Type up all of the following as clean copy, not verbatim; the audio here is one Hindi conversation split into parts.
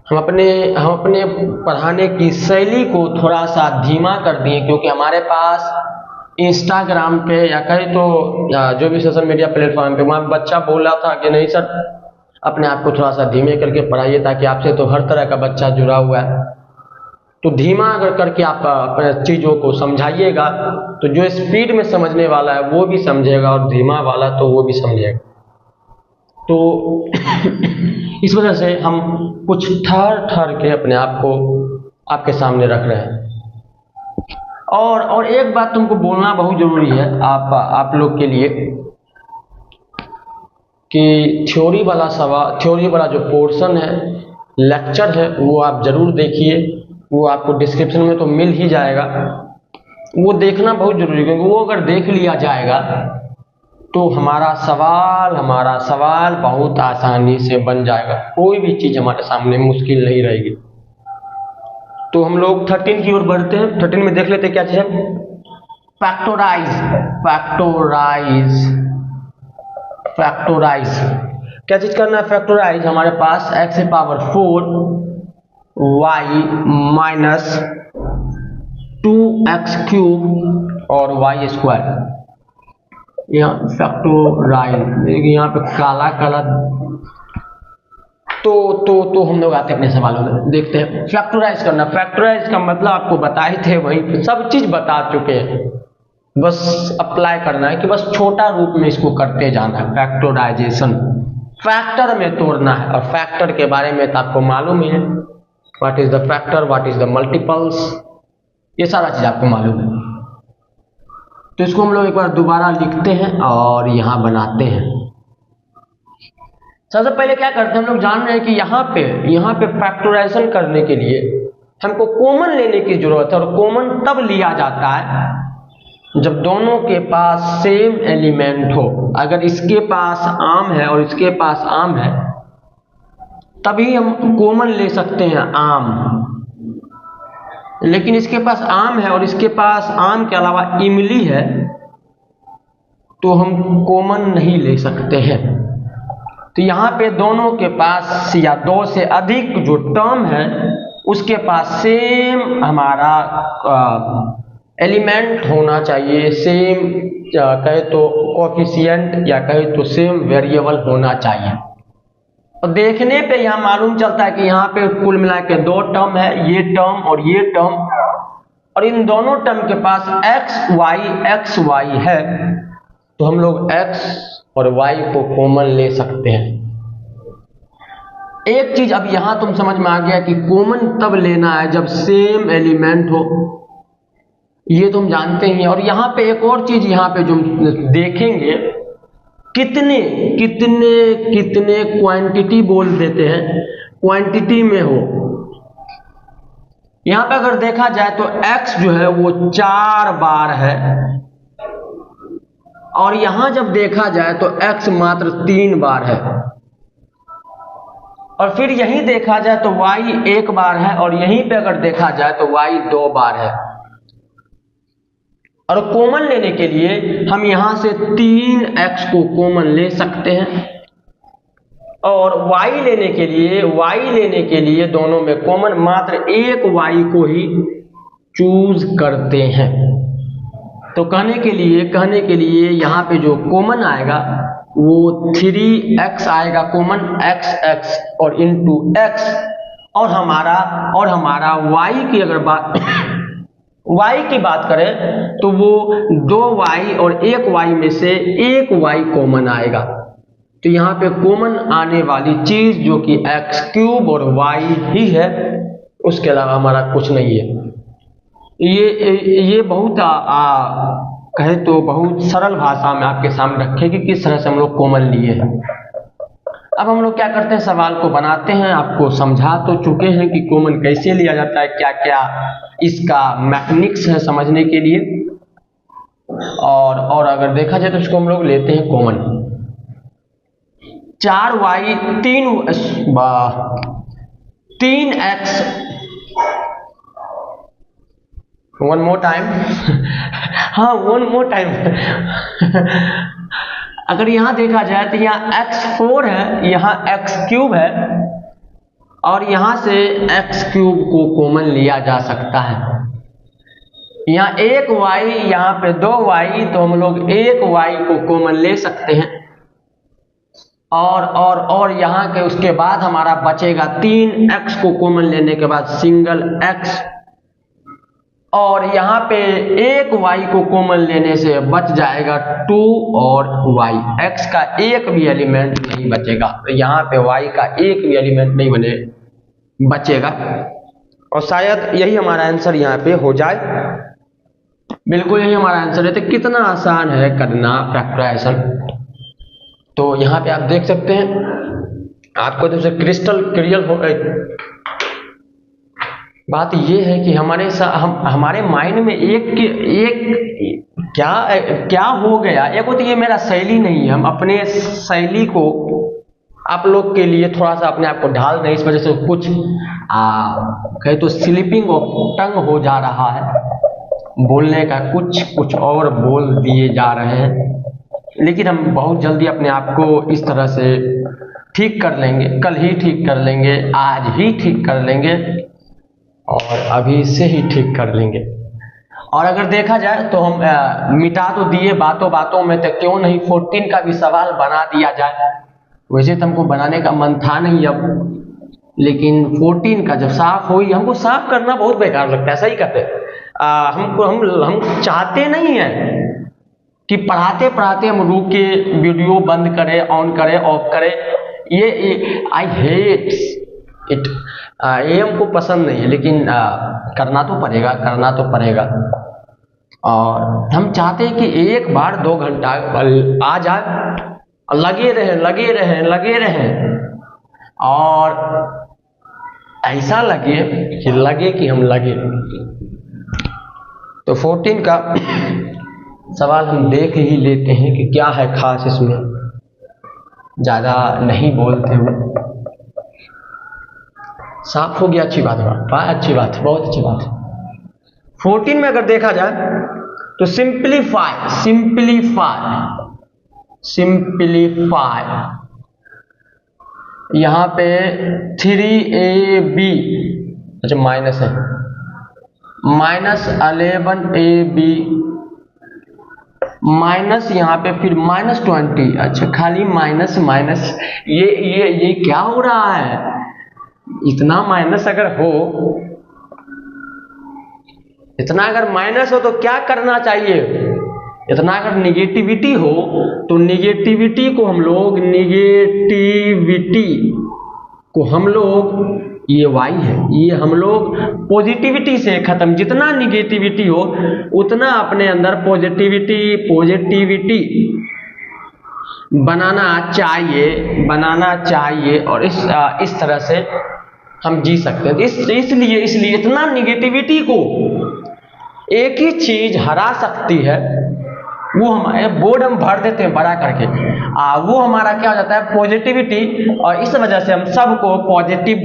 हम अपने पढ़ाने की शैली को थोड़ा सा धीमा कर दिए, क्योंकि हमारे पास इंस्टाग्राम पे या कहीं तो जो भी सोशल मीडिया प्लेटफॉर्म पे वहाँ बच्चा बोल रहा था कि नहीं सर, अपने आप को थोड़ा सा धीमे करके पढ़ाइए, ताकि आपसे तो हर तरह का बच्चा जुड़ा हुआ है। तो धीमा अगर करके आप अपने चीज़ों को समझाइएगा तो जो स्पीड में समझने वाला है वो भी समझेगा, और धीमा वाला तो वो भी समझेगा। तो इस वजह से हम कुछ ठहर ठहर के अपने आप को आपके सामने रख रहे हैं। और एक बात तुमको बोलना बहुत ज़रूरी है आप लोग के लिए, कि थ्योरी वाला जो पोर्शन है, लेक्चर है, वो आप ज़रूर देखिए। वो आपको डिस्क्रिप्शन में तो मिल ही जाएगा, वो देखना बहुत ज़रूरी है, क्योंकि वो अगर देख लिया जाएगा तो हमारा सवाल बहुत आसानी से बन जाएगा। कोई भी चीज़ हमारे सामने मुश्किल नहीं रहेगी। तो हम लोग 13 की ओर बढ़ते हैं। 13 में देख लेते हैं क्या चीज़ है। फैक्टोराइज क्या चीज़ करना है। फैक्टोराइज हमारे पास x⁴ y माइनस 2x³ और y²। यहाँ फैक्टोराइज यहाँ पे काला तो हम लोग आते हैं अपने सवालों में, देखते हैं। फैक्टोराइज करना, फैक्टोराइज का मतलब आपको बताए थे, वही सब चीज़ बता चुके हैं, बस अप्लाई करना है कि बस छोटा रूप में इसको करते जाना है। फैक्टोराइजेशन फैक्टर में तोड़ना है, और फैक्टर के बारे में तो आपको मालूम ही है, what is the factor, what is the multiples, ये सारा चीज़ आपको मालूम है। तो इसको हम लोग एक बार दोबारा लिखते हैं और यहाँ बनाते हैं। सबसे पहले क्या करते हैं, हम लोग जान रहे हैं कि यहाँ पे फैक्टराइजेशन करने के लिए हमको कॉमन लेने की जरूरत है, और कॉमन तब लिया जाता है जब दोनों के पास सेम एलिमेंट हो। अगर इसके पास आम है और इसके पास आम है, तभी हम कॉमन ले सकते हैं आम। लेकिन इसके पास आम है और इसके पास आम के अलावा इमली है, तो हम कॉमन नहीं ले सकते हैं। तो यहाँ पे दोनों के पास या दो से अधिक जो टर्म है उसके पास सेम हमारा एलिमेंट होना चाहिए, सेम कहे तो कोफिशिएंट या कहे तो सेम वेरिएबल होना चाहिए। और देखने पे यहाँ मालूम चलता है कि यहाँ पे कुल मिला के दो टर्म है, ये टर्म और ये टर्म, और इन दोनों टर्म के पास x y है, तो हम लोग x और y को कॉमन ले सकते हैं। एक चीज अब यहां तुम समझ में आ गया कि कॉमन तब लेना है जब सेम एलिमेंट हो, ये तुम जानते ही। और यहाँ पे एक और चीज यहाँ पे जो देखेंगे, कितने क्वांटिटी बोल देते हैं, क्वांटिटी में हो। यहाँ पे अगर देखा जाए तो x जो है वो 4 बार है, और यहां जब देखा जाए तो x मात्र 3 बार है। और फिर यहीं देखा जाए तो y 1 बार है, और यहीं पे अगर देखा जाए तो y 2 बार है। और कॉमन लेने के लिए हम यहां से 3x को कॉमन ले सकते हैं, और y लेने के लिए दोनों में कॉमन मात्र एक y को ही चूज करते हैं। तो कहने के लिए यहाँ पे जो कॉमन आएगा वो 3x आएगा कॉमन, x और इंटू x, और हमारा y की अगर y की बात करें तो वो 2y और 1y में से 1y कॉमन आएगा। तो यहाँ पे कॉमन आने वाली चीज जो कि x³ और y ही है, उसके अलावा हमारा कुछ नहीं है। ये बहुत कहे तो बहुत सरल भाषा में आपके सामने रखे कि किस तरह से हम लोग कॉमन लिए हैं। अब हम लोग क्या करते हैं, सवाल को बनाते हैं। आपको समझा तो चुके हैं कि कॉमन कैसे लिया जाता है, क्या क्या इसका मैकेनिक्स है समझने के लिए। और अगर देखा जाए तो इसको हम लोग लेते हैं common. 4y 3x, one more time हाँ वन मोर टाइम अगर यहां देखा जाए तो यहाँ x4 है, यहाँ x³ है, और यहाँ से एक्स क्यूब को कॉमन लिया जा सकता है। यहाँ एक वाई, यहाँ पे 2 वाई, तो हम लोग एक वाई को कॉमन ले सकते हैं। और यहाँ के उसके बाद हमारा बचेगा 3x को कॉमन लेने के बाद सिंगल x, और यहाँ पे एक y को कॉमन लेने से बच जाएगा 2 और y, x का एक भी एलिमेंट नहीं बचेगा। तो यहाँ पे y का एक भी एलिमेंट नहीं बचेगा, और शायद यही हमारा आंसर यहाँ पे हो जाए। बिल्कुल यही हमारा आंसर है। तो कितना आसान है करना फैक्टराइजेशन। तो यहाँ पे आप देख सकते हैं, आपको तो क्रिस्टल क्लियर हो गई। बात ये है कि हमारे माइंड में एक क्या हो गया। एक तो ये मेरा शैली नहीं है, हम अपने शैली को आप लोग के लिए थोड़ा सा अपने आप को ढाल दें, इस वजह से कुछ कहे तो स्लिपिंग ऑफ टंग हो जा रहा है, बोलने का कुछ और बोल दिए जा रहे हैं। लेकिन हम बहुत जल्दी अपने आप को इस तरह से ठीक कर लेंगे, कल ही ठीक कर लेंगे, आज ही ठीक कर लेंगे, और अभी से ही ठीक कर लेंगे। और अगर देखा जाए तो हम मिटा तो दिए बातों बातों में, तो क्यों नहीं 14 का भी सवाल बना दिया जाए। वैसे तो हमको बनाने का मन था नहीं अब, लेकिन 14 का जब साफ हुई, हमको साफ करना बहुत बेकार लगता है, सही कहते हैं। हम चाहते नहीं हैं कि पढ़ाते पढ़ाते हम रुके, वीडियो बंद करें, ऑन करें, ऑफ करें। ये आई हेट इट, ये हमको पसंद नहीं है, लेकिन करना तो पड़ेगा। और हम चाहते हैं कि एक बार 2 घंटा आ जाए, लगे रहें, और ऐसा लगे कि हम लगे। तो 14 का सवाल हम देख ही लेते हैं कि क्या है खास इसमें, ज़्यादा नहीं बोलते हुए। साफ हो गया, अच्छी बात है, अच्छी बात है, बहुत अच्छी बात है। 14 में अगर देखा जाए तो सिंप्लीफाई, यहाँ पे 3ab, अच्छा माइनस है, -11ab, माइनस यहाँ पे फिर -20, अच्छा खाली माइनस। ये क्या हो रहा है? इतना माइनस अगर माइनस हो तो क्या करना चाहिए? इतना अगर निगेटिविटी हो तो निगेटिविटी को हम लोग ये y है, ये हम लोग पॉजिटिविटी से खत्म, जितना निगेटिविटी हो उतना अपने अंदर पॉजिटिविटी बनाना चाहिए, और इस तरह से हम जी सकते हैं। इसलिए इतना निगेटिविटी को एक ही चीज हरा सकती है, वो हमारे बोर्ड हम भर देते हैं बड़ा करके, वो हमारा क्या हो जाता है, पॉजिटिविटी। और इस वजह से हम सबको पॉजिटिव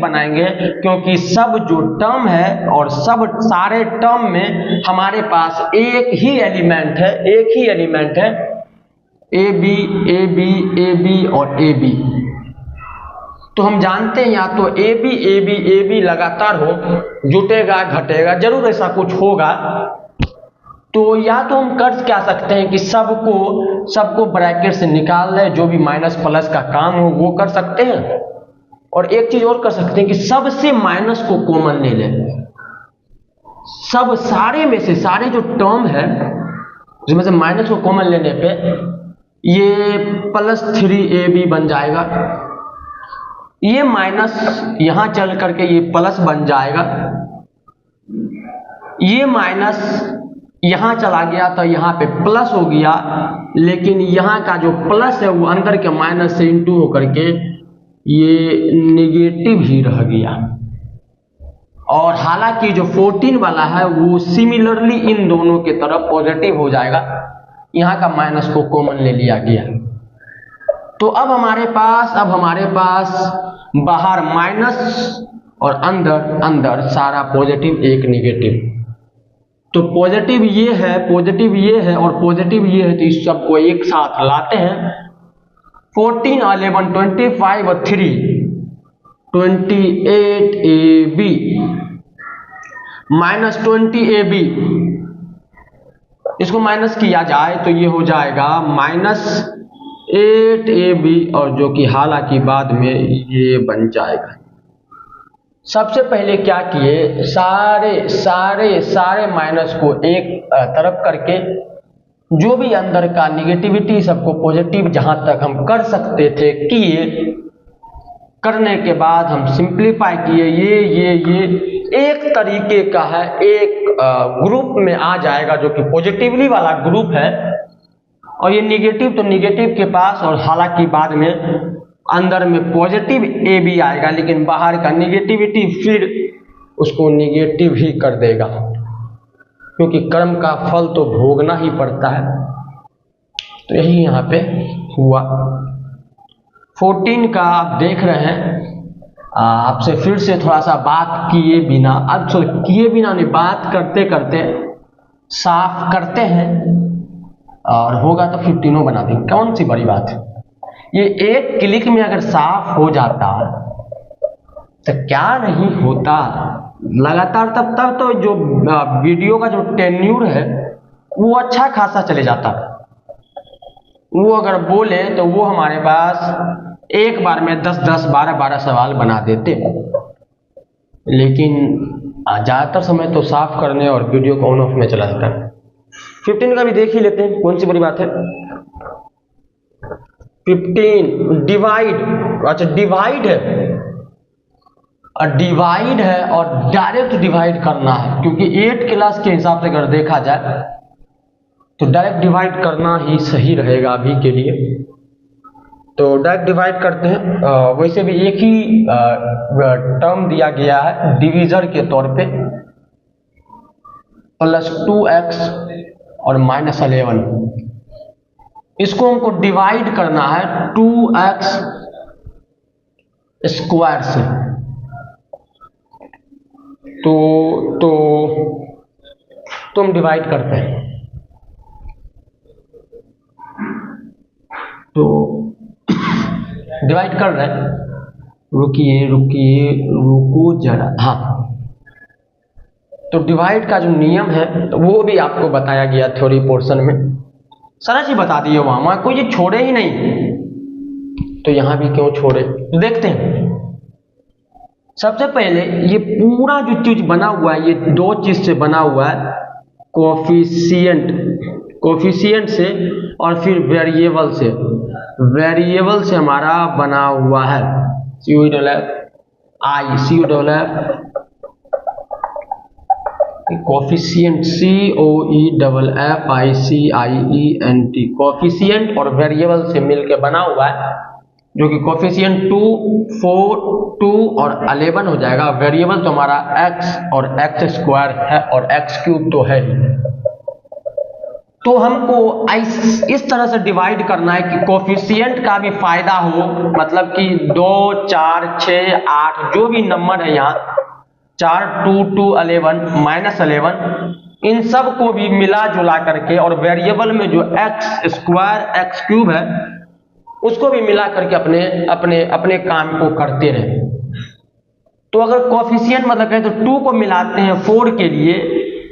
बनाएंगे, क्योंकि सब जो टर्म है और सारे टर्म में हमारे पास एक ही एलिमेंट है, ए बी और ए बी। तो हम जानते हैं या तो ए बी लगातार हो, जुटेगा घटेगा, जरूर ऐसा कुछ होगा। तो या तो हम कर क्या सकते हैं कि सबको ब्रैकेट से निकाल लें, जो भी माइनस प्लस का काम हो वो कर सकते हैं। और एक चीज और कर सकते हैं कि सबसे माइनस को कॉमन ले लें, सारे में से सारे जो टर्म है जिसमें से माइनस को कॉमन लेने पे ये +3ab बन जाएगा, ये माइनस यहां चल करके ये प्लस बन जाएगा, ये माइनस यहां चला गया तो यहां पे प्लस हो गया, लेकिन यहां का जो प्लस है वो अंदर के माइनस से इंटू होकर के ये निगेटिव ही रह गया। और हालांकि जो 14 वाला है वो सिमिलरली इन दोनों के तरफ पॉजिटिव हो जाएगा, यहाँ का माइनस को कॉमन ले लिया गया। तो अब हमारे पास बाहर माइनस और अंदर सारा पॉजिटिव एक निगेटिव। तो पॉजिटिव ये है और पॉजिटिव ये है, तो इस सबको एक साथ लाते हैं। 14, 11, 25 और 3 28ab माइनस 20ab, इसको माइनस किया जाए तो ये हो जाएगा माइनस 8ab, और जो कि हालांकि बाद में ये बन जाएगा। सबसे पहले क्या किए, सारे माइनस को एक तरफ करके जो भी अंदर का निगेटिविटी सबको पॉजिटिव जहां तक हम कर सकते थे किए। करने के बाद हम सिंप्लीफाई किए, ये एक तरीके का है, एक ग्रुप में आ जाएगा जो कि पॉजिटिवली वाला ग्रुप है, और ये निगेटिव तो निगेटिव के पास, और हालांकि बाद में अंदर में पॉजिटिव ए भी आएगा, लेकिन बाहर का निगेटिविटी फिर उसको निगेटिव ही कर देगा, क्योंकि कर्म का फल तो भोगना ही पड़ता है। तो यही यहाँ पे हुआ। 14 का आप देख रहे हैं, आपसे फिर से थोड़ा सा बात किए बिना, अब किए बिना नहीं, बात करते करते साफ करते हैं, और होगा तो 15 बना देंगे, कौन सी बड़ी बात है। ये एक क्लिक में अगर साफ हो जाता तो क्या नहीं होता लगातार, तब तो जो वीडियो का जो टेन्यूर है वो अच्छा खासा चले जाता। वो अगर बोले तो वो हमारे पास एक बार में 10-10, 12-12 सवाल बना देते, लेकिन ज़्यादातर समय तो साफ करने और वीडियो को ऑन ऑफ में चला जाता है। 15 का भी देख ही लेते हैं, कौन सी बड़ी बात है। 15 डिवाइड, अच्छा डिवाइड है, और डिवाइड है और डायरेक्ट डिवाइड करना है, क्योंकि 8 क्लास के हिसाब से अगर देखा जाए तो डायरेक्ट डिवाइड करना ही सही रहेगा अभी के लिए। तो डायरेक्ट डिवाइड करते हैं। वैसे भी एक ही टर्म दिया गया है डिवीजर के तौर पे, प्लस 2x और माइनस 11, इसको हमको डिवाइड करना है 2x स्क्वायर से। तो हम डिवाइड करते हैं, तो डिवाइड कर रहे हैं, रुको जरा, हाँ। तो डिवाइड का जो नियम है वो भी आपको बताया गया थ्योरी पोर्शन में, सारा चीज बता दिए वहां कोई ये छोड़े ही नहीं, तो यहां भी क्यों छोड़े, तो देखते हैं। सबसे पहले ये पूरा जो चीज बना हुआ है ये दो चीज से बना हुआ है, कोफिशिएंट से और फिर वेरिएबल से। वेरिएबल से हमारा बना हुआ है कोफिशिएंट COEFFICIENT, कोफिशिएंट और वेरिएबल से मिलके बना हुआ है, जो कि कोफिशिएंट 2, 4, 2 और 11 हो जाएगा। वेरिएबल तो हमारा x और x स्क्वायर है और x क्यूब तो है ही। तो हमको इस तरह से डिवाइड करना है कि कोफिशिएंट का भी फायदा हो, मतलब कि 2, 4, 6, 8 जो भी नंबर है यहाँ 4, 2, 2, 11, माइनस 11, इन सब को भी मिला जुला करके, और वेरिएबल में जो x स्क्वायर x क्यूब है उसको भी मिला करके अपने काम को करते रहे। तो अगर कोफिशिएंट मतलब कहें तो 2 को मिलाते हैं 4 के लिए,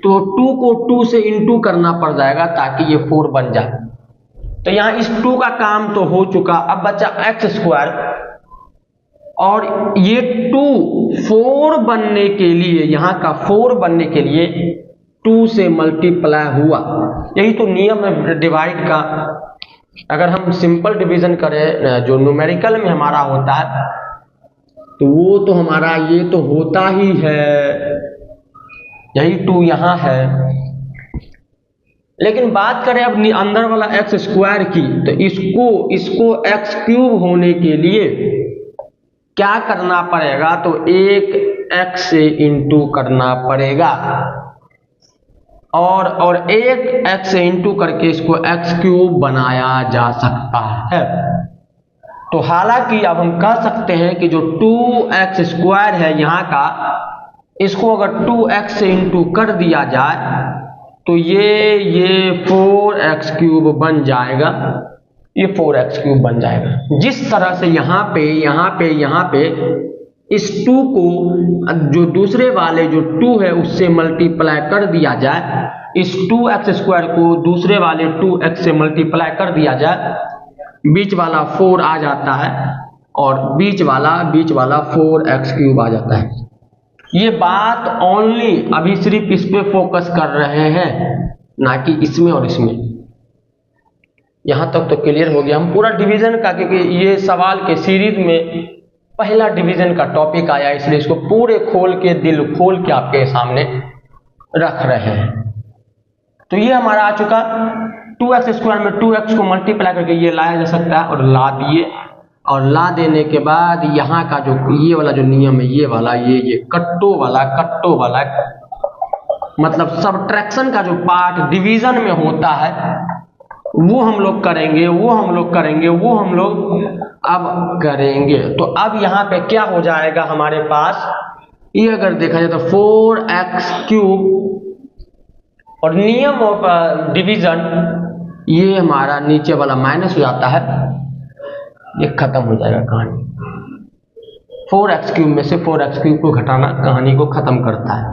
तो 2 को 2 से इंटू करना पड़ जाएगा ताकि ये 4 बन जाए। तो यहाँ इस 2 का काम तो हो चुका, अब बचा x स्क्वायर, और ये 2 4 बनने के लिए, यहाँ का 4 बनने के लिए 2 से मल्टीप्लाई हुआ। यही तो नियम है डिवाइड का। अगर हम सिंपल डिवीजन करें जो न्यूमेरिकल में हमारा होता है, तो वो तो हमारा ये तो होता ही है, यही 2 यहाँ है। लेकिन बात करें अब अंदर वाला x स्क्वायर की, तो इसको x क्यूब होने के लिए क्या करना पड़ेगा, तो एक x से इंटू करना पड़ेगा, और एक x से इंटू करके इसको x क्यूब बनाया जा सकता है। तो हालांकि अब हम कह सकते हैं कि जो 2x स्क्वायर है यहाँ का, इसको अगर 2x से इंटू कर दिया जाए तो ये 4x क्यूब बन जाएगा, ये 4x क्यूब बन जाएगा। जिस तरह से यहाँ पे इस 2 को जो दूसरे वाले जो 2 है उससे मल्टीप्लाई कर दिया जाए, इस 2x² को दूसरे वाले 2x से मल्टीप्लाई कर दिया जाए, बीच वाला 4 आ जाता है और बीच वाला 4x³ आ जाता है। ये बात ओनली अभी सिर्फ इस पे फोकस कर रहे हैं, ना कि इसमें और इसमें। यहां तक तो क्लियर हो गया। हम पूरा डिवीजन का, क्योंकि ये सवाल के सीरीज में पहला डिवीजन का टॉपिक आया, इसलिए इसको पूरे खोल के, दिल खोल के आपके सामने रख रहे हैं। तो ये हमारा आ चुका 2x² में 2x को मल्टीप्लाई करके ये लाया जा सकता है, और ला दिए, और ला देने के बाद यहाँ का जो ये वाला जो नियम है, ये वाला ये कट्टो वाला मतलब सब्ट्रैक्शन का जो पार्ट डिवीजन में होता है वो हम लोग करेंगे, वो हम लोग अब करेंगे। तो अब यहाँ पे क्या हो जाएगा हमारे पास, ये अगर देखा जाए तो 4x³ और नियम ऑफ डिवीजन, ये हमारा नीचे वाला माइनस हो जाता है, ये खत्म हो जाएगा कहानी। 4x³ में से 4x³ को घटाना कहानी को खत्म करता है।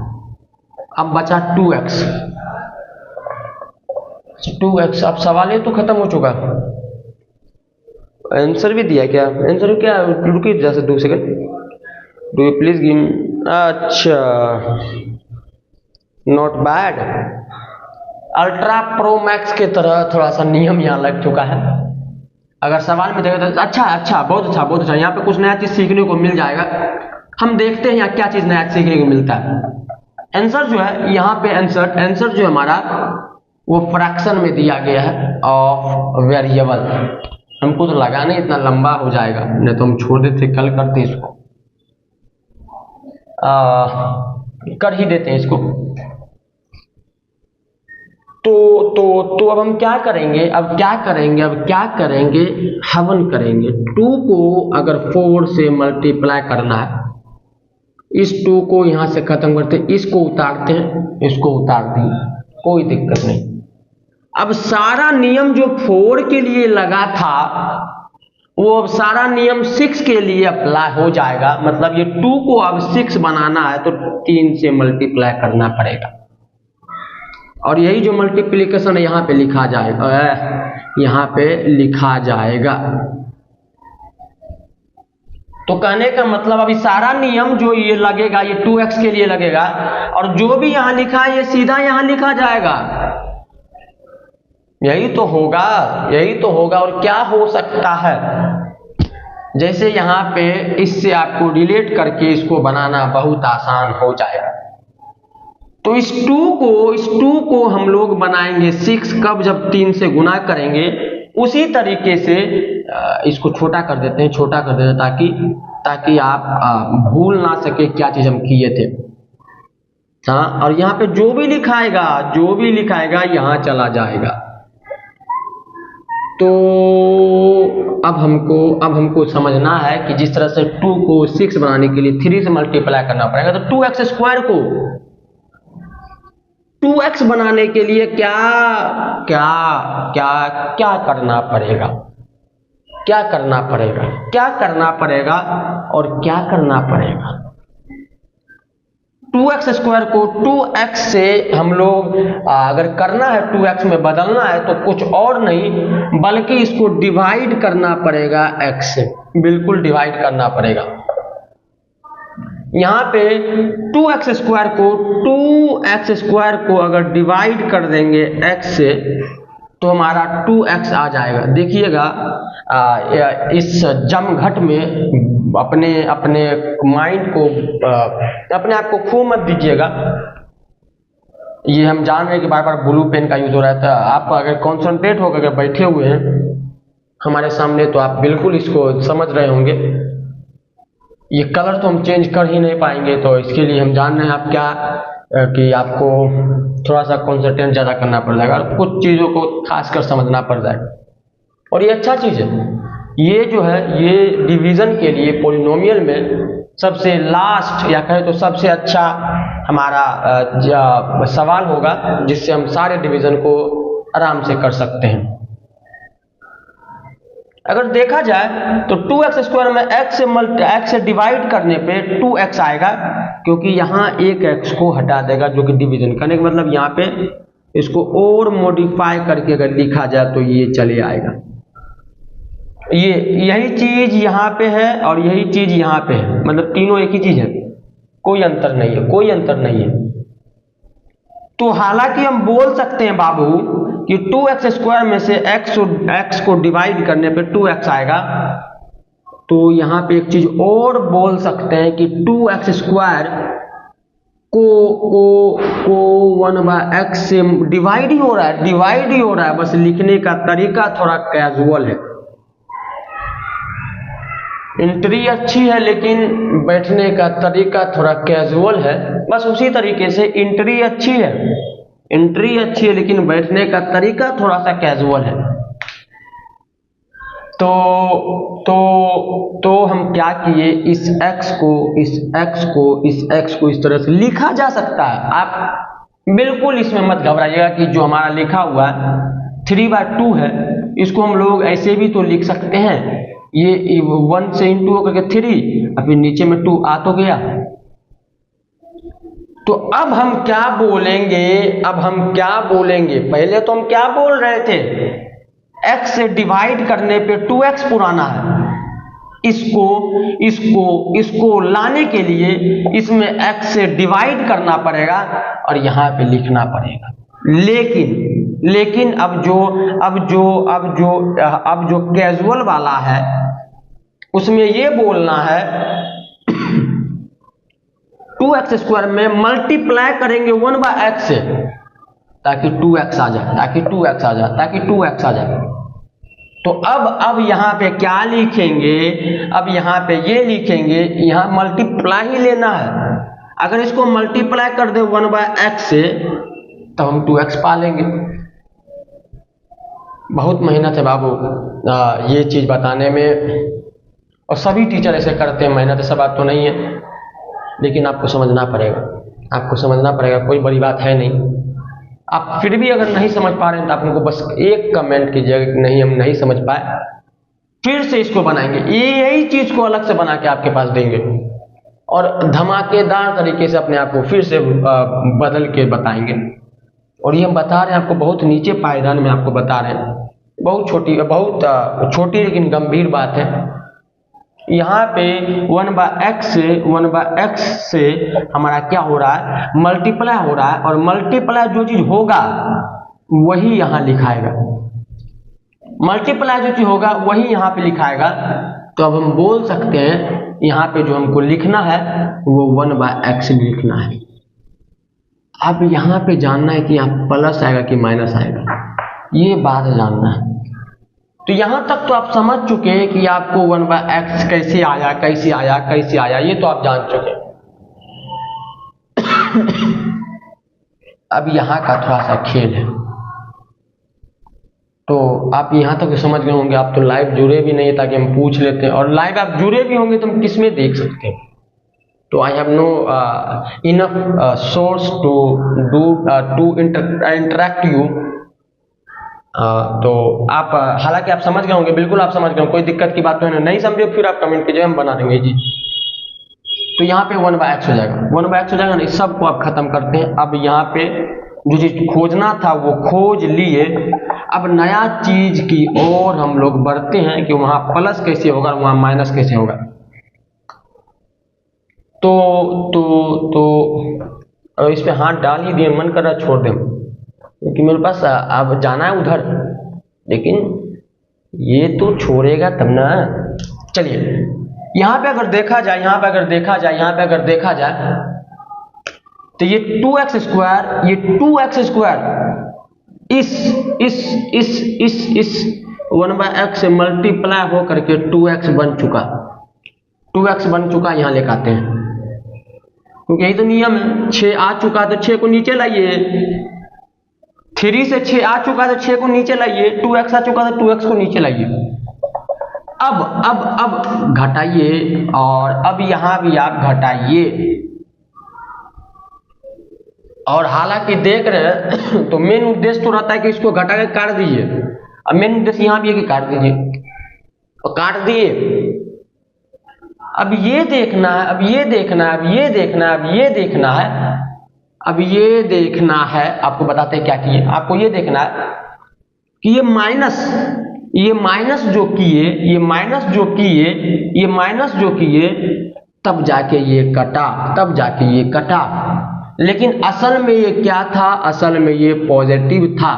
अब बचा 2x। अब सवाल ये तो खत्म हो चुका। आंसर भी दिया क्या? आंसर क्या? रुकिए जैसे 2 second, do you please give. अच्छा, not bad. Ultra pro max के तरह थोड़ा सा नियम यहाँ लग चुका है। अगर सवाल में देखें तो अच्छा, बहुत अच्छा। यहाँ पे कुछ नया चीज सीखने को मिल जाएगा। हम देखते हैं यहाँ क्या चीज नया सीखने को मिलता है। आंसर जो है यहाँ पे, आंसर जो हमारा वो फ्रैक्शन में दिया गया है ऑफ वेरिएबल। हमको तो लगा नहीं इतना लंबा हो जाएगा, नहीं तो हम छोड़ देते, कल करते इसको, कर ही देते हैं इसको। तो अब हम क्या करेंगे, हवन करेंगे। 2 को अगर 4 से मल्टीप्लाई करना है, इस 2 को यहां से खत्म करते हैं, इसको उतारते हैं, इसको उतार दिए, कोई दिक्कत नहीं। अब सारा नियम जो 4 के लिए लगा था वो अब सारा नियम 6 के लिए अप्लाई हो जाएगा। मतलब ये 2 को अब 6 बनाना है तो 3 से मल्टीप्लाई करना पड़ेगा, और यही जो मल्टीप्लिकेशन है यहाँ पे लिखा जाएगा। तो कहने का मतलब अभी सारा नियम जो ये लगेगा, ये 2x के लिए लगेगा, और जो भी यहाँ लिखा है ये सीधा यहाँ लिखा जाएगा। यही तो होगा। और क्या हो सकता है, जैसे यहाँ पे इससे आपको रिलेट करके इसको बनाना बहुत आसान हो जाएगा। तो इस 2 को हम लोग बनाएंगे 6 कब, जब 3 से गुना करेंगे। उसी तरीके से इसको छोटा कर देते हैं, ताकि आप भूल ना सके क्या चीज हम किए थे। हाँ, और यहाँ पे जो भी लिखाएगा यहाँ चला जाएगा। तो अब हमको समझना है कि जिस तरह से 2 को 6 बनाने के लिए 3 से मल्टीप्लाई करना पड़ेगा, तो 2x² को 2x बनाने के लिए क्या करना पड़ेगा, और क्या करना पड़ेगा। 2x² को 2x से हम लोग अगर करना है, 2x में बदलना है, तो कुछ और नहीं बल्कि इसको डिवाइड करना पड़ेगा x से, बिल्कुल डिवाइड करना पड़ेगा। यहाँ पे 2x² को अगर डिवाइड कर देंगे x से तो हमारा 2x आ जाएगा। देखिएगा इस जमघट में अपने माइंड को, अपने आप को खो मत दीजिएगा। ये हम जान रहे हैं कि बार बार ब्लू पेन का यूज हो रहा है, तो आप अगर कॉन्सेंट्रेट होकर अगर बैठे हुए हैं हमारे सामने तो आप बिल्कुल इसको समझ रहे होंगे। ये कलर तो हम चेंज कर ही नहीं पाएंगे, तो इसके लिए हम जान रहे हैं आप क्या कि आपको थोड़ा सा कॉन्सेंट्रेट ज़्यादा करना पड़ जाएगा, कुछ चीज़ों को खासकर समझना पड़ जाएगा। और ये अच्छा चीज़ है, ये जो है ये डिवीज़न के लिए पॉलिनोमियल में सबसे लास्ट या कहें तो सबसे अच्छा हमारा सवाल होगा, जिससे हम सारे डिवीज़न को आराम से कर सकते हैं। अगर देखा जाए तो 2x² में x से डिवाइड करने पे 2x आएगा, क्योंकि यहाँ एक x को हटा देगा जो कि डिवीजन करने का मतलब यहाँ पे इसको और मॉडिफाई करके अगर लिखा जाए तो ये चले आएगा। ये यही चीज यहाँ पे है और यही चीज यहाँ पे है, मतलब तीनों एक ही चीज है, कोई अंतर नहीं है, कोई अंतर नहीं है। तो हालांकि हम बोल सकते हैं बाबू कि 2x² में से x को डिवाइड करने पे 2x आएगा, तो यहाँ पे एक चीज और बोल सकते हैं कि 2x² को 1/x से डिवाइड ही हो रहा है, बस लिखने का तरीका थोड़ा कैजुअल है। एंट्री अच्छी है लेकिन बैठने का तरीका थोड़ा कैजुअल है, बस उसी तरीके से एंट्री अच्छी है लेकिन बैठने का तरीका थोड़ा सा कैजुअल है। तो हम क्या किए, इस x को इस तरह से लिखा जा सकता है। आप बिल्कुल इसमें मत घबराइएगा कि जो हमारा लिखा हुआ 3/2 है इसको हम लोग ऐसे भी तो लिख सकते हैं, ये 1 से इंटू करके 3 और फिर नीचे में 2 आ तो गया। तो अब हम क्या बोलेंगे, पहले तो हम क्या बोल रहे थे, x से डिवाइड करने पे 2x पुराना है, इसको लाने के लिए इसमें x से डिवाइड करना पड़ेगा और यहाँ पे लिखना पड़ेगा। लेकिन अब जो कैजुअल वाला है उसमें ये बोलना है 2x² में मल्टीप्लाई करेंगे 1/x से ताकि 2x आ जाए। तो अब यहाँ पे क्या लिखेंगे, अब यहाँ पे ये लिखेंगे, यहाँ मल्टीप्लाई ही लेना है। अगर इसको मल्टीप्लाई कर दे 1/x से तो हम 2x पा लेंगे। बहुत मेहनत है बाबू ये चीज बताने में, और सभी टीचर ऐसे करते हैं, मेहनत ऐसा बात तो नहीं है, लेकिन आपको समझना पड़ेगा, कोई बड़ी बात है नहीं। आप फिर भी अगर नहीं समझ पा रहे हैं तो आप उनको बस एक कमेंट कीजिएगा कि नहीं हम नहीं समझ पाए, फिर से इसको बनाएंगे, यही चीज को अलग से बना के आपके पास देंगे और धमाकेदार तरीके से अपने आप को फिर से बदल के बताएंगे। और ये हम बता रहे हैं आपको बहुत नीचे पायदान में आपको बता रहे हैं, बहुत छोटी लेकिन गंभीर बात है। यहाँ पे 1/x से हमारा क्या हो रहा है, मल्टीप्लाई हो रहा है, और मल्टीप्लाई जो चीज होगा वही यहाँ लिखाएगा, मल्टीप्लाई जो चीज होगा वही यहाँ पे लिखाएगा। तो अब हम बोल सकते हैं यहाँ पे जो हमको लिखना है वो 1/x लिखना है। अब यहाँ पे जानना है कि यहाँ प्लस आएगा कि माइनस आएगा, ये बात जानना है। तो यहां तक तो आप समझ चुके हैं कि आपको 1/x कैसे आया, ये तो आप जान चुके हैं। अब यहाँ का थोड़ा सा खेल है, तो आप यहाँ तक तो समझ गए होंगे। आप तो लाइव जुड़े भी नहीं है ताकि हम पूछ लेते हैं, और लाइव आप जुड़े भी होंगे तो हम किस में देख सकते हैं। तो I have no enough source to interact you. तो आप हालांकि आप समझ गए होंगे, बिल्कुल आप समझ गए होंगे, कोई दिक्कत की बात तो है नहीं समझे फिर आप कमेंट कीजिए, हम बना देंगे जी। तो यहाँ पे 1/x हो जाएगा ना, इस सब को आप खत्म करते हैं। अब यहाँ पे जो चीज खोजना था वो खोज लिए, अब नया चीज की ओर हम लोग बढ़ते हैं कि वहां प्लस कैसे होगा, वहां माइनस कैसे होगा। तो इस पे हाथ डाल ही दिए, मन कर रहा छोड़ दें, क्योंकि मेरे पास अब जाना है उधर, लेकिन ये तो छोड़ेगा तब ना। चलिए यहाँ पे अगर देखा जाए तो ये 2x² इस 1/x से मल्टीप्लाई हो करके 2x बन चुका, यहाँ लेकर आते हैं क्योंकि यही तो नियम है। 6 आ चुका तो 6 को नीचे लाइए, 3 से 6 आ चुका तो 6 को नीचे लाइए, 2x आ चुका तो 2x को नीचे लाइए। अब घटाइए, और अब यहां भी आप घटाइए। और हालांकि देख रहे हैं तो मेन उद्देश्य तो रहता है कि इसको घटा के काट दीजिए, अब मेन उद्देश्य यहां भी है कि काट दीजिए। और काट दिए। अब ये देखना है, अब ये देखना है, अब ये देखना है, अब ये देखना है, अब ये देखना है। आपको बताते हैं क्या किए। आपको ये देखना है कि ये माइनस जो किए, ये माइनस जो किए, ये माइनस जो किए, तब जाके ये कटा, तब जाके ये कटा। लेकिन असल में ये क्या था? असल में ये पॉजिटिव था।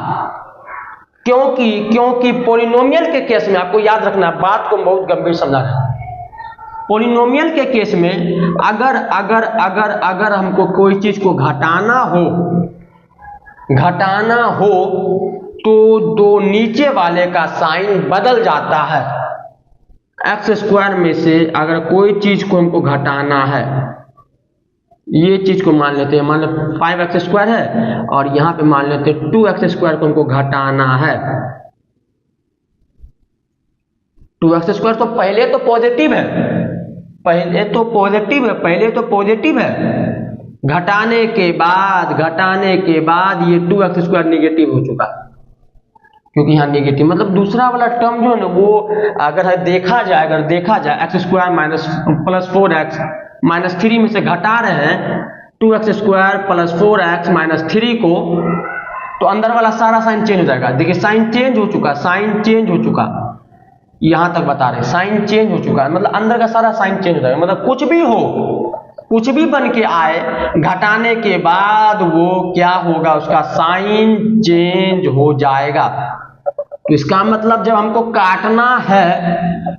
क्योंकि पॉलिनोमियल के केस में आपको याद रखना, बात को बहुत गंभीर समझना है। पॉलिनोमियल के केस में अगर अगर अगर अगर हमको कोई चीज को घटाना हो तो दो नीचे वाले का साइन बदल जाता है। एक्स स्क्वायर में से अगर कोई चीज को हमको घटाना है, ये चीज को मान लेते हैं, मान लो 5x स्क्वायर है और यहां पे मान लेते हैं 2x स्क्वायर को हमको घटाना है। 2x स्क्वायर तो पहले तो पॉजिटिव है, पहले तो पॉजिटिव है। घटाने के बाद ये 2x स्क्वायर निगेटिव हो चुका, क्योंकि यहाँ निगेटिव मतलब दूसरा वाला टर्म जो है ना वो अगर देखा जाए x square minus plus 4x minus 3 में से घटा रहे हैं 2x square plus 4x minus 3 को, तो अंदर वाला सारा साइन चेंज हो जाएगा। देखिए साइन चेंज हो चुका, यहां तक बता रहे हैं साइन चेंज हो चुका है, मतलब अंदर का सारा साइन चेंज हो जाएगा। मतलब कुछ भी हो, कुछ भी बन के आए, घटाने के बाद वो क्या होगा, उसका साइन चेंज हो जाएगा। तो इसका मतलब जब हमको काटना है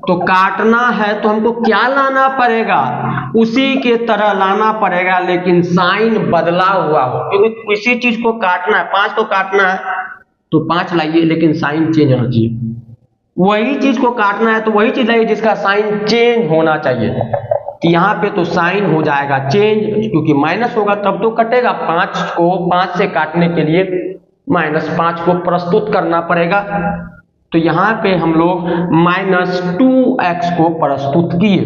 तो हमको क्या लाना पड़ेगा, उसी के तरह लाना पड़ेगा, लेकिन साइन बदला हुआ हो। क्योंकि इसी चीज को काटना है, 5 को काटना है तो 5 लाइए, लेकिन साइन चेंज होना चाहिए। वही चीज को काटना है तो वही चीज लाइए जिसका साइन चेंज होना चाहिए। तो यहाँ पे तो साइन हो जाएगा चेंज, क्योंकि माइनस होगा तब तो कटेगा। 5 को 5 से काटने के लिए -5 को प्रस्तुत करना पड़ेगा। तो यहाँ पे हम लोग -2x को प्रस्तुत किए।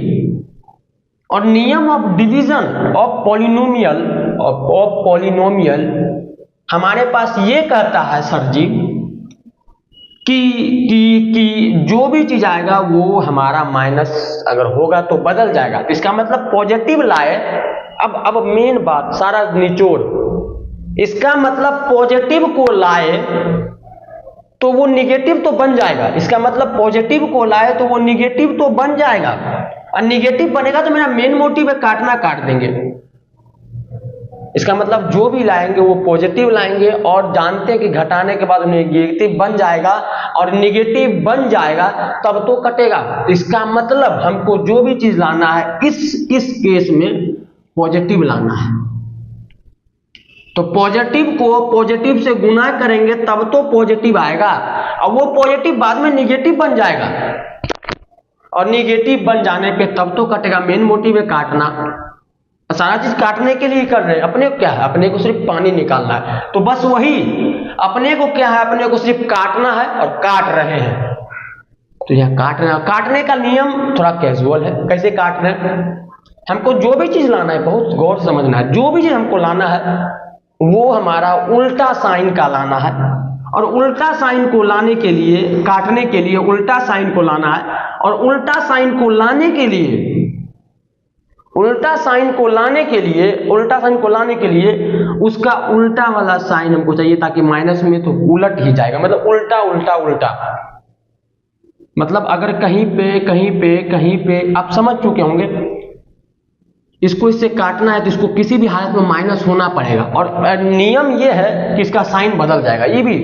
और नियम ऑफ डिवीजन ऑफ पॉलिनोमियल हमारे पास ये कहता है सर जी कि जो भी चीज आएगा वो हमारा माइनस अगर होगा तो बदल जाएगा। तो इसका मतलब पॉजिटिव लाए। अब मेन बात, सारा निचोड़, इसका मतलब पॉजिटिव को लाए तो वो निगेटिव तो बन जाएगा। इसका मतलब पॉजिटिव को लाए तो वो निगेटिव तो बन जाएगा, और निगेटिव बनेगा तो मेरा मेन मोटिव है काटना, काट देंगे। इसका मतलब जो भी लाएंगे वो पॉजिटिव लाएंगे, और जानते हैं कि घटाने के बाद नेगेटिव बन जाएगा, और निगेटिव बन जाएगा तब तो कटेगा। इसका मतलब हमको जो भी चीज लाना है इस केस में पॉजिटिव लाना है। तो पॉजिटिव को पॉजिटिव से गुना करेंगे तब तो पॉजिटिव आएगा, और वो पॉजिटिव बाद में निगेटिव बन जाएगा, और निगेटिव बन जाने पे तब तो कटेगा। मेन मोटिव है काटना, सारा चीज काटने के लिए कर रहे हैं। अपने को क्या है, अपने को सिर्फ पानी निकालना है। तो बस वही अपने को क्या है, अपने को सिर्फ काटना है और काट रहे हैं। तो यह काटने का नियम थोड़ा कैजुअल है। कैसे काट रहे हैं, हमको जो भी चीज लाना है बहुत गौर से समझना है। जो भी चीज हमको लाना है वो हमारा उल्टा साइन का लाना है, और उल्टा साइन को लाने के लिए, काटने के लिए उल्टा साइन को लाना है, और उल्टा साइन को लाने के लिए उसका उल्टा वाला साइन हमको चाहिए, ताकि माइनस में तो उलट ही जाएगा, मतलब उल्टा उल्टा उल्टा। मतलब अगर कहीं पे आप समझ चुके होंगे, इसको इससे काटना है तो इसको किसी भी हालत में माइनस होना पड़ेगा, और नियम ये है कि इसका साइन बदल जाएगा। ये भी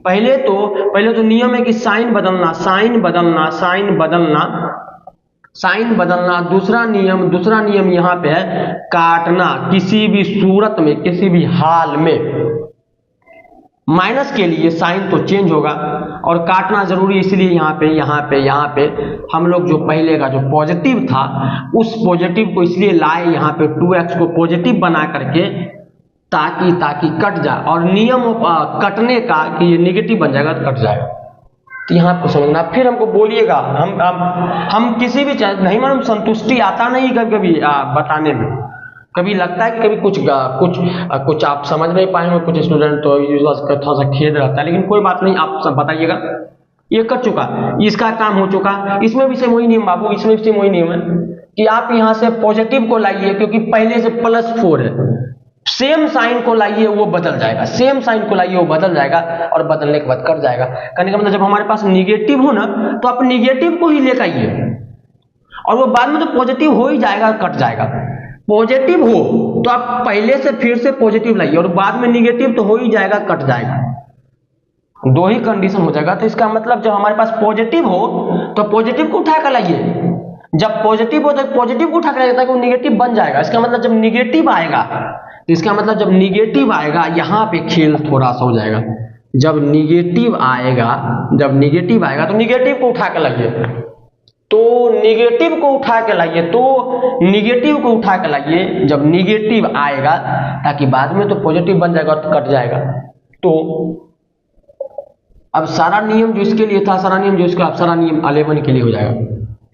पहले तो नियम है कि साइन बदलना। दूसरा नियम यहाँ पे है काटना। किसी भी सूरत में, किसी भी हाल में माइनस के लिए साइन तो चेंज होगा, और काटना जरूरी। इसलिए यहाँ पे हम लोग जो पहले का जो पॉजिटिव था उस पॉजिटिव को इसलिए लाए यहाँ पे 2x को पॉजिटिव बना करके, ताकि कट जाए। और नियम कटने का कि ये निगेटिव बन जाएगा तो कट जाएगा। तो यहाँ आपको समझना। फिर हमको बोलिएगा, हम किसी भी चीज नहीं, मालूम संतुष्टि आता नहीं कभी बताने में। कभी लगता है कि कभी कुछ आप समझ नहीं पाए हो, कुछ स्टूडेंट, तो थोड़ा सा खेद रहता है, लेकिन कोई बात नहीं, आप सब बताइएगा। ये कर चुका, इसका काम हो चुका। इसमें भी सेम वही नियम बाबू, इसमें भी सेम वही नियम है कि आप यहां से पॉजिटिव को लाइए, क्योंकि पहले से +4 है, सेम साइन को लाइए वो बदल जाएगा, सेम साइन को लाइए वो बदल जाएगा, और बदलने के बाद कट जाएगा। कहने का मतलब जब हमारे पास निगेटिव हो ना, तो आप निगेटिव को ही लेकर आइए, और वो बाद में तो पॉजिटिव हो ही जाएगा, कट जाएगा। पॉजिटिव हो तो आप पहले से फिर से पॉजिटिव लाइए, और बाद में निगेटिव तो हो ही जाएगा, कट जाएगा, दो ही कंडीशन हो जाएगा। तो इसका मतलब जब हमारे पास पॉजिटिव हो तो पॉजिटिव को उठा कर लाइए, जब पॉजिटिव हो तो पॉजिटिव को उठा कर लाइए, ताकि वो निगेटिव बन जाएगा। इसका मतलब जब निगेटिव आएगा, तो इसका मतलब जब निगेटिव आएगा, यहां पे खेल थोड़ा सा हो जाएगा। जब निगेटिव आएगा तो निगेटिव को उठा कर लाइए, तो निगेटिव को उठा के लाइए, तो निगेटिव को उठा के लाइए जब निगेटिव आएगा, ताकि बाद में तो पॉजिटिव बन जाएगा और कट जाएगा। तो अब सारा नियम जो इसके लिए था, सारा नियम जो इसका, अब सारा नियम 11 के लिए हो जाएगा।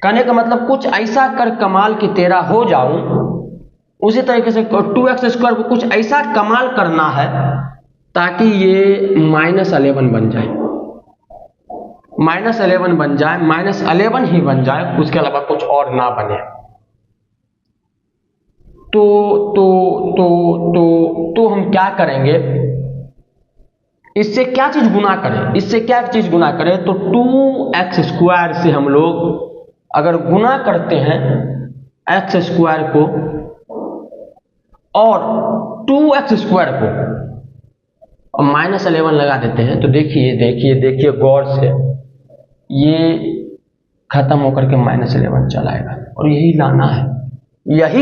कहने का मतलब कुछ ऐसा कर कमाल की तेरा हो जाऊं, उसी तरीके से 2x² को कुछ ऐसा कमाल करना है ताकि ये -11 बन जाए, -11 बन जाए, -11 ही बन जाए, उसके अलावा कुछ और ना बने। तो हम क्या करेंगे, इससे क्या चीज गुना करें, इससे क्या चीज गुना करें, तो 2x² से हम लोग अगर गुना करते हैं x² को और 2x² को और -11 लगा देते हैं, तो देखिए गौर से, ये खत्म होकर के -11 चला आएगा, और यही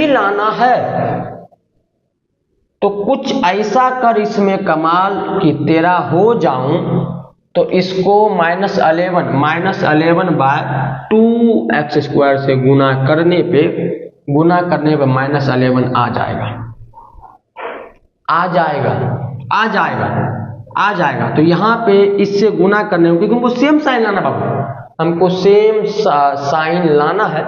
लाना है। तो कुछ ऐसा कर इसमें कमाल कि तेरा हो जाऊं, तो इसको -11/2x² से गुना करने पे -11 आ जाएगा। तो यहाँ पे इससे गुना करने में, क्योंकि हमको सेम साइन लाना बाबू, हमको सेम साइन लाना है,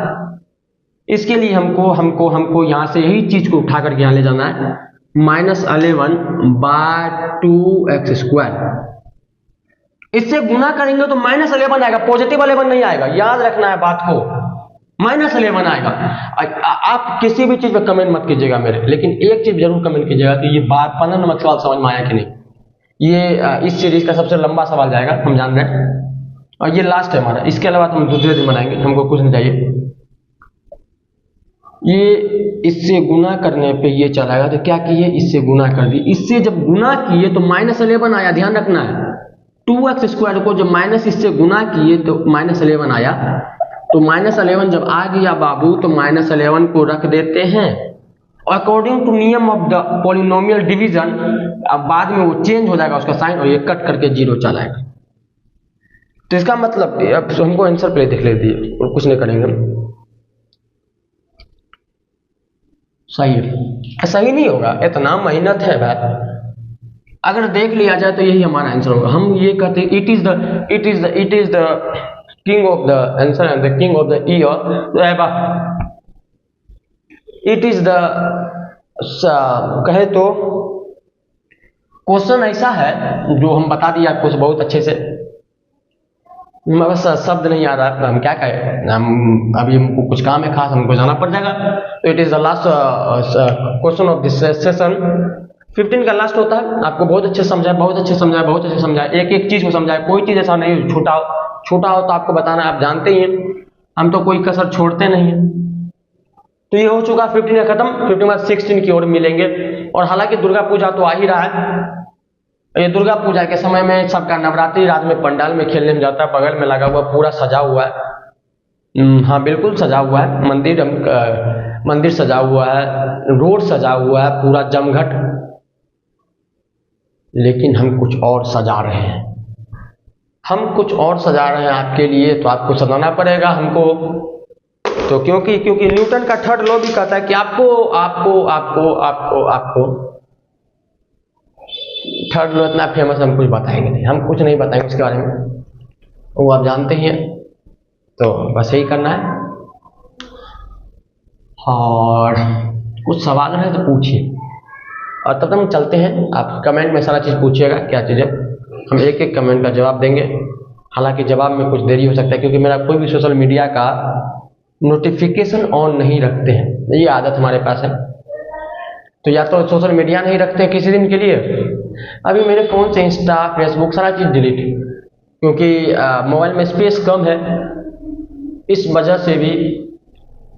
इसके लिए हमको यहाँ से यही चीज को उठा करके यहाँ ले जाना है, -11/2x²। इससे गुना करेंगे तो -11 आएगा, पॉजिटिव 11 नहीं आएगा, याद रखना है बात को, -11 आएगा। आप किसी भी चीज पे कमेंट मत कीजिएगा मेरे, लेकिन एक चीज जरूर कमेंट कीजिएगा कि ये 15 नंबर सवाल समझ में आया कि नहीं। ये इस सीरीज का सबसे लंबा सवाल जाएगा, हम जान रहे हैं, और ये लास्ट है हमारा। इसके अलावा हम दूसरे दिन बनाएंगे, हमको कुछ नहीं चाहिए। ये इससे गुना करने पे ये चलाएगा, तो क्या किए, इससे गुना कर दी। इससे जब गुना किए तो -11 आया, ध्यान रखना है। 2x² को जब माइनस इससे गुना किए तो -11 आया। तो -11 जब आ गया बाबू, तो -11 को रख देते हैं अकॉर्डिंग टू नियम ऑफ द पॉलिनोमियल डिवीजन। अब बाद में वो चेंज हो जाएगा उसका साइन, और ये कट करके 0 चलाएगा। तो इसका मतलब अब हमको आंसर प्ले देख लेती है, और कुछ नहीं करेंगे हम। सही नहीं होगा, इतना मेहनत है भाई, अगर देख लिया जाए तो यही हमारा आंसर होगा। हम ये कहते हैं it is the king of the answer and the king of the year. It is the कहे तो क्वेश्चन ऐसा है जो हम बता दिए आपको बहुत अच्छे से, बस शब्द नहीं आ रहा है, हम क्या कहें, हम अभी हमको कुछ काम है खास, हमको जाना पड़ जाएगा। तो it is the last question of this session. 15 का लास्ट होता है। आपको बहुत अच्छे समझाया, एक एक चीज को समझाया, कोई चीज ऐसा नहीं छूटा हो तो आपको बताना, आप जानते ही हैं हम तो कोई कसर छोड़ते नहीं है। तो ये हो चुका 15 का खत्म। 15 बाद 16 की ओर मिलेंगे। और हालांकि दुर्गा पूजा तो आ ही रहा है, ये दुर्गा पूजा के समय में सबका नवरात्रि रात में पंडाल में खेलने में जाता है, बगल में लगा हुआ पूरा सजा हुआ है। हाँ बिल्कुल सजा हुआ है, मंदिर सजा हुआ है, रोड सजा हुआ है, पूरा जमघट। लेकिन हम कुछ और सजा रहे हैं आपके लिए, तो आपको सजाना पड़ेगा हमको। तो क्योंकि न्यूटन का थर्ड लॉ भी कहता है कि आपको थर्ड लॉ इतना फेमस, हम कुछ बताएंगे नहीं, हम कुछ नहीं बताएंगे उसके बारे में, वो आप जानते ही हैं। तो बस यही करना है। और कुछ सवाल है तो पूछिए, और तब तक हम चलते हैं। आप कमेंट में सारा चीज़ पूछिएगा, क्या चीज़ है, हम एक एक कमेंट का जवाब देंगे। हालांकि जवाब में कुछ देरी हो सकता है क्योंकि मेरा कोई भी सोशल मीडिया का नोटिफिकेशन ऑन नहीं रखते हैं, ये आदत हमारे पास है। तो या तो सोशल मीडिया नहीं रखते किसी दिन के लिए, अभी मेरे फ़ोन से इंस्टा फेसबुक सारा चीज़ डिलीट, क्योंकि मोबाइल में स्पेस कम है, इस वजह से भी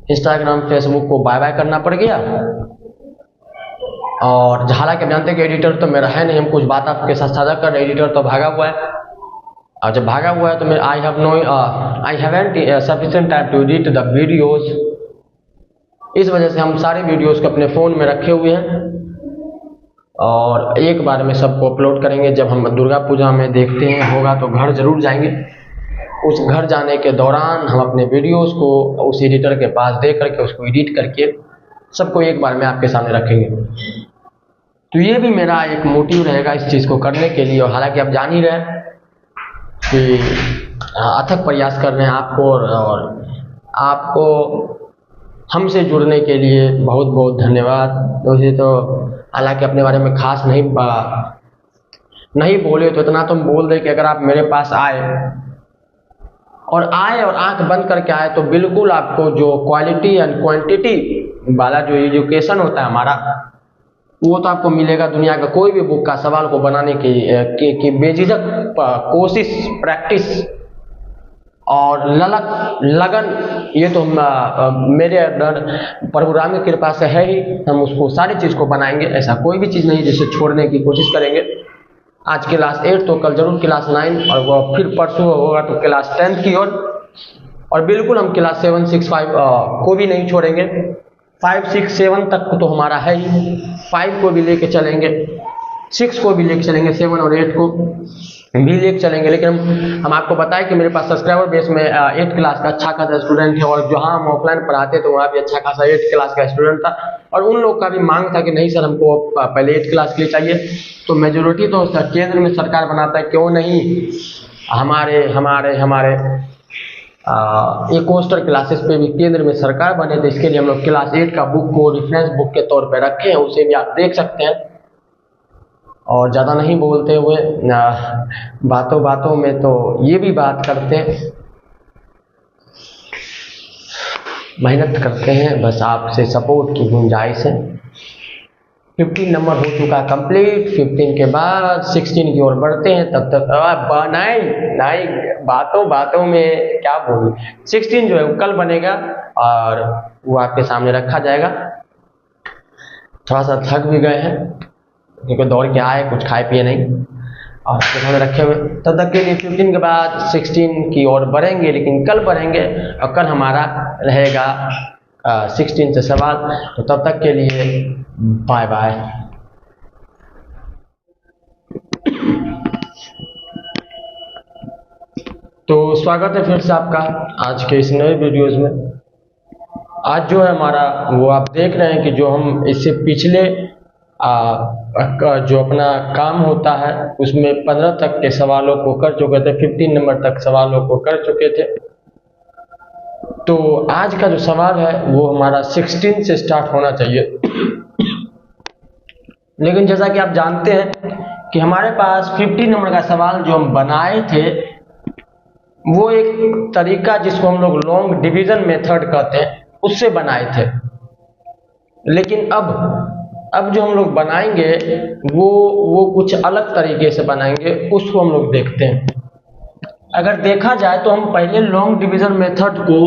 इंस्टाग्राम फेसबुक को बाय बाय करना पड़ गया। और हालांकि आप जानते हैं कि एडिटर तो मेरा है नहीं, हम कुछ बात आपके साथ साझा कर रहे हैं, एडिटर तो भागा हुआ है। और जब भागा हुआ है तो मैं I haven't sufficient time to edit the videos, इस वजह से हम सारे वीडियोस को अपने फ़ोन में रखे हुए हैं और एक बार में सबको अपलोड करेंगे। जब हम दुर्गा पूजा में देखते हैं होगा तो घर जरूर जाएंगे, उस घर जाने के दौरान हम अपने वीडियोस को उस एडिटर के पास दे करके उसको एडिट करके सबको एक बार में आपके सामने रखेंगे। तो ये भी मेरा एक मोटिव रहेगा इस चीज़ को करने के लिए। और हालांकि आप जान ही रहे कि अथक प्रयास कर रहे हैं आपको, और आपको हमसे जुड़ने के लिए बहुत बहुत धन्यवाद। वैसे तो हालांकि अपने बारे में खास नहीं बोले तो इतना तो हम बोल दें कि अगर आप मेरे पास आए और आंख बंद करके आए तो बिल्कुल आपको जो क्वालिटी एंड क्वांटिटी वाला जो एजुकेशन होता है हमारा, वो तो आपको मिलेगा। दुनिया का कोई भी बुक का सवाल को बनाने की बेझिझक कोशिश, प्रैक्टिस और लगन, ये तो मेरे अंदर प्रभु राम की कृपा से है ही। हम उसको सारी चीज़ को बनाएंगे, ऐसा कोई भी चीज़ नहीं जिसे छोड़ने की कोशिश करेंगे। आज क्लास 8 तो कल जरूर क्लास 9 और वो फिर परसों होगा तो क्लास 10 की ओर, और बिल्कुल हम क्लास 7, 6, 5 को भी नहीं छोड़ेंगे। 5, 6, 7 तक तो हमारा है ही, 5 को भी लेके चलेंगे, 6 को भी लेके चलेंगे, 7 और 8 को भी लेके चलेंगे। लेकिन हम आपको बताएं कि मेरे पास सब्सक्राइबर बेस में 8 क्लास का अच्छा खासा स्टूडेंट है, और जहाँ हम ऑफलाइन पढ़ाते तो वहाँ भी अच्छा खासा 8 क्लास का स्टूडेंट था। और उन लोग का भी मांग था कि नहीं सर हमको पहले 8 क्लास के लिए चाहिए। तो मेजोरिटी तो केंद्र में सरकार बनाता है, क्यों नहीं हमारे कोस्टर क्लासेस पे भी केंद्र में सरकार बने। तो इसके लिए हम लोग क्लास 8 का बुक को रेफरेंस बुक के तौर पे रखे हैं, उसे भी आप देख सकते हैं। और ज़्यादा नहीं बोलते हुए बातों में तो ये भी बात करते हैं, मेहनत करते हैं, बस आपसे सपोर्ट की गुंजाइश है। 15 नंबर हो चुका कंप्लीट, 15 के बाद 16 की ओर बढ़ते हैं। तब तक नहीं बातों में क्या बोलूं, 16 जो है वो कल बनेगा और वो आपके सामने रखा जाएगा। थोड़ा सा थक भी गए हैं क्योंकि दौड़ के आए, कुछ खाए पिए नहीं और आपके सामने रखे हुए। तब तक के लिए 15 के बाद 16 की ओर बढ़ेंगे, लेकिन कल बढ़ेंगे और कल हमारा रहेगा 16 से सवाल। तो तब तक के लिए बाय बाय। तो स्वागत है फिर से आपका आज के इस नए वीडियोस में। आज जो है हमारा वो आप देख रहे हैं कि जो हम इससे पिछले जो अपना काम होता है उसमें 15 तक के सवालों को कर चुके थे, 15 नंबर तक सवालों को कर चुके थे। तो आज का जो सवाल है वो हमारा 16 से स्टार्ट होना चाहिए। लेकिन जैसा कि आप जानते हैं कि हमारे पास 15 नंबर का सवाल जो हम बनाए थे वो एक तरीका जिसको हम लोग लॉन्ग डिवीजन मेथड कहते हैं उससे बनाए थे। लेकिन अब जो हम लोग बनाएंगे वो कुछ अलग तरीके से बनाएंगे, उसको हम लोग देखते हैं। अगर देखा जाए तो हम पहले लॉन्ग डिवीजन मेथड को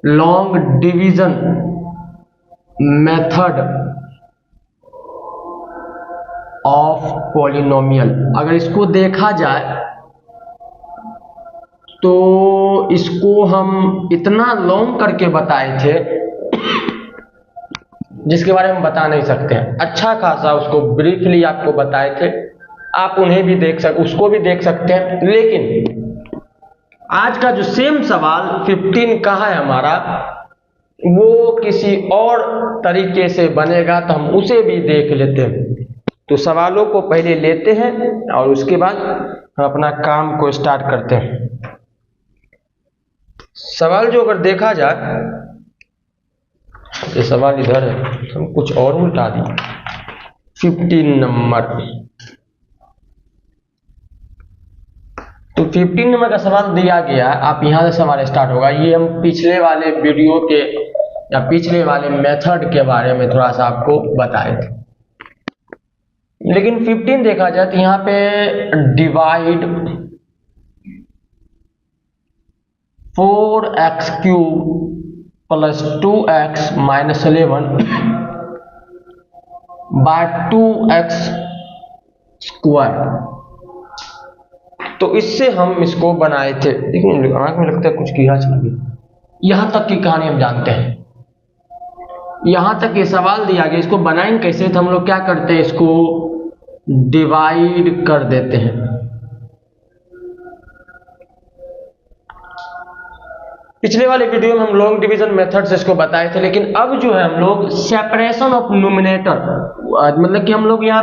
long division method of polynomial, अगर इसको देखा जाए तो इसको हम इतना लॉन्ग करके बताए थे जिसके बारे में बता नहीं सकते हैं। अच्छा खासा उसको ब्रीफली आपको बताए थे, आप उन्हें भी उसको भी देख सकते हैं। लेकिन आज का जो सेम सवाल 15 का है हमारा, वो किसी और तरीके से बनेगा, तो हम उसे भी देख लेते हैं। तो सवालों को पहले लेते हैं और उसके बाद हम अपना काम को स्टार्ट करते हैं। सवाल जो अगर देखा जाए, ये सवाल इधर है, हम कुछ और उल्टा दिए। 15 नंबर, तो 15 नंबर का सवाल दिया गया है, आप यहाँ से सवाल स्टार्ट होगा। ये हम पिछले वाले वीडियो के या पिछले वाले मेथड के बारे में थोड़ा सा आपको बताए थे, लेकिन 15 देखा जाए तो यहाँ पे divide 4x³ plus 2x minus 11 bye 2x², तो इससे हम इसको बनाए थे। लेकिन आंख में लगता है कुछ कीड़ा चला गया। यहां तक की कहानी हम जानते हैं, यहां तक ये सवाल दिया गया, इसको बनाएंगे कैसे? तो हम लोग क्या करते हैं, इसको डिवाइड कर देते हैं। पिछले वाले वीडियो में हम लॉन्ग डिवीजन मेथड से इसको बताए थे, लेकिन अब जो है हम लोग सेपरेशन ऑफ न्यूमरेटर, मतलब कि हम लोग यहाँ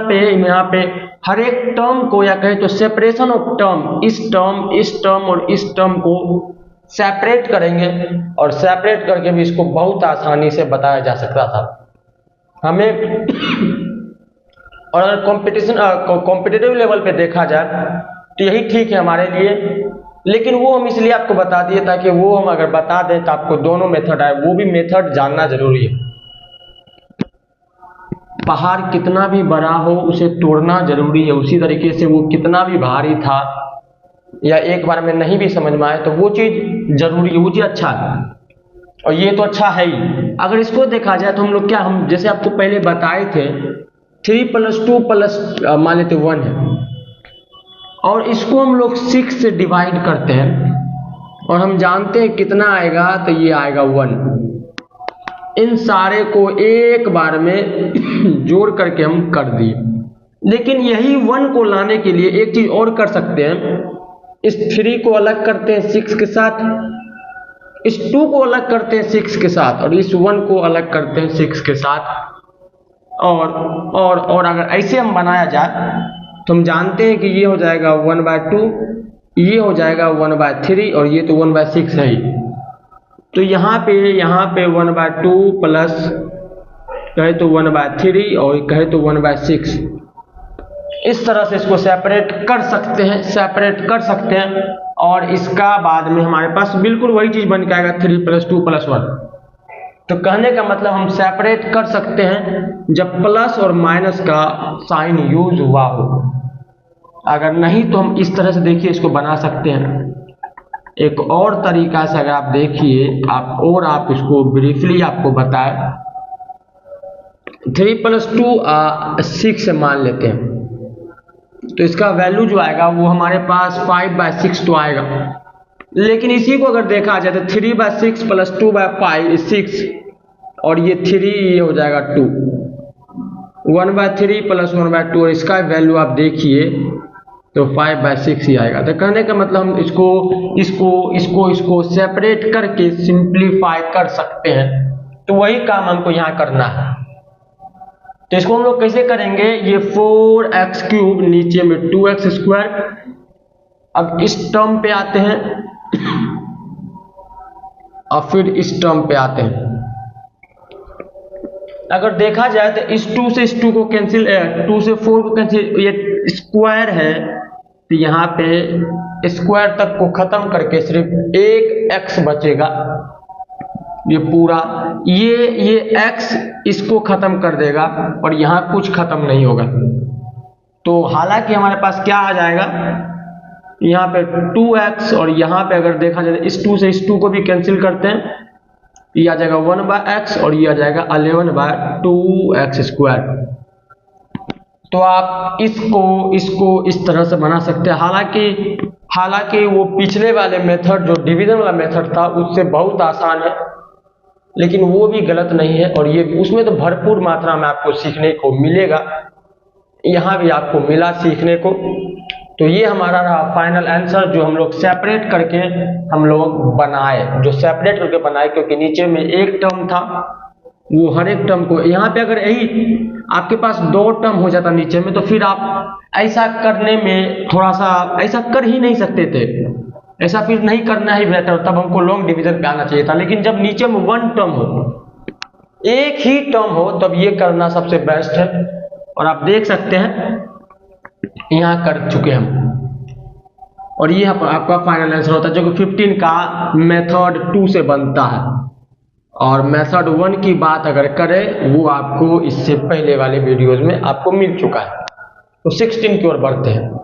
पे हर एक टर्म को, या कहे तो सेपरेशन ऑफ टर्म, इस टर्म और इस टर्म को सेपरेट करेंगे, और सेपरेट करके भी इसको बहुत आसानी से बताया जा सकता था हमें। और अगर कॉम्पिटिटिव लेवल पे देखा जाए तो यही ठीक है हमारे लिए, लेकिन वो हम इसलिए आपको बता दिए ताकि वो हम अगर बता दें तो आपको दोनों मेथड आए, वो भी मेथड जानना जरूरी है। पहाड़ कितना भी बड़ा हो उसे तोड़ना जरूरी है, उसी तरीके से वो कितना भी भारी था या एक बार में नहीं भी समझ में आए तो वो चीज जरूरी है, वो चीज अच्छा है, और ये तो अच्छा है ही। अगर इसको देखा जाए तो हम लोग क्या, हम जैसे आपको पहले बताए थे 3 + 2 + मान लेते 1 है, और इसको हम लोग 6 से डिवाइड करते हैं, और हम जानते हैं कितना आएगा, तो ये आएगा 1। इन सारे को एक बार में जोड़ करके हम कर दिए। लेकिन यही 1 को लाने के लिए एक चीज और कर सकते हैं, इस 3 को अलग करते हैं 6 के साथ, इस 2 को अलग करते हैं 6 के साथ, और इस 1 को अलग करते हैं 6 के साथ। और अगर ऐसे हम बनाया जाए तो हम जानते हैं कि ये हो जाएगा 1/2, ये हो जाएगा 1/3, और ये तो 1/6 है ही। तो यहाँ पे 1/2 प्लस कहे तो 1/3 और कहे तो 1/6, इस तरह से इसको सेपरेट कर सकते हैं, और इसका बाद में हमारे पास बिल्कुल वही चीज बन के आएगा 3 + 2 + 1। तो कहने का मतलब हम सेपरेट कर सकते हैं जब प्लस और माइनस का साइन यूज हुआ हो, अगर नहीं तो हम इस तरह से देखिए इसको बना सकते हैं। एक और तरीका से अगर आप देखिए, आप इसको ब्रीफली आपको बताए, 3 + 2 6 मान लेते हैं, तो इसका वैल्यू जो आएगा वो हमारे पास 5/6 तो आएगा। लेकिन इसी को अगर देखा जाए तो 3/6 + 2/5 = 6, और ये 3 ये हो जाएगा 2, 1/3 + 1/2, और इसका वैल्यू आप देखिए तो 5/6 ही आएगा। तो कहने का मतलब हम इसको सेपरेट करके सिंप्लीफाई कर सकते हैं, तो वही काम हमको यहाँ करना है। तो इसको हम लोग कैसे करेंगे, ये 4x³ नीचे में 2x²। अब इस टर्म पे आते हैं और फिर इस टर्म पे आते हैं। अगर देखा जाए तो इस 2 से इस 2 को कैंसिल, 2 से 4 को कैंसिल, ये स्क्वायर है तो यहाँ पे स्क्वायर तक को खत्म करके सिर्फ एक x बचेगा, ये पूरा ये x इसको खत्म कर देगा, और यहाँ कुछ खत्म नहीं होगा। तो हालांकि हमारे पास क्या आ जाएगा, यहाँ पे 2x, और यहाँ पे अगर देखा जाए इस 2 से इस 2 को भी कैंसिल करते हैं, ये आ जाएगा 1/x, और ये आ जाएगा 11/2x²। तो आप इसको इस तरह से बना सकते हैं। हालांकि वो पिछले वाले मेथड जो डिवीजन वाला मेथड था उससे बहुत आसान है, लेकिन वो भी गलत नहीं है, और ये उसमें तो भरपूर मात्रा में आपको सीखने को मिलेगा, यहाँ भी आपको मिला सीखने को। तो ये हमारा रहा फाइनल आंसर, जो हम लोग सेपरेट करके हम लोग बनाए, क्योंकि नीचे में एक टर्म था, वो हर एक टर्म को, यहाँ पे अगर यही आपके पास 2 टर्म हो जाता नीचे में, तो फिर आप ऐसा करने में थोड़ा सा ऐसा कर ही नहीं सकते थे, ऐसा फिर नहीं करना ही बेहतर, तब हमको लॉन्ग डिवीजन पे आना चाहिए था। लेकिन जब नीचे में 1 टर्म हो, एक ही टर्म हो, तब ये करना सबसे बेस्ट है। और आप देख सकते हैं यहाँ कर चुके हम। और ये आपका फाइनल आंसर होता है, जो कि 15 का मेथड 2 से बनता है। और मेथड 1 की बात अगर करें वो आपको इससे पहले वाले वीडियोज में आपको मिल चुका है। तो 16 की ओर बढ़ते हैं।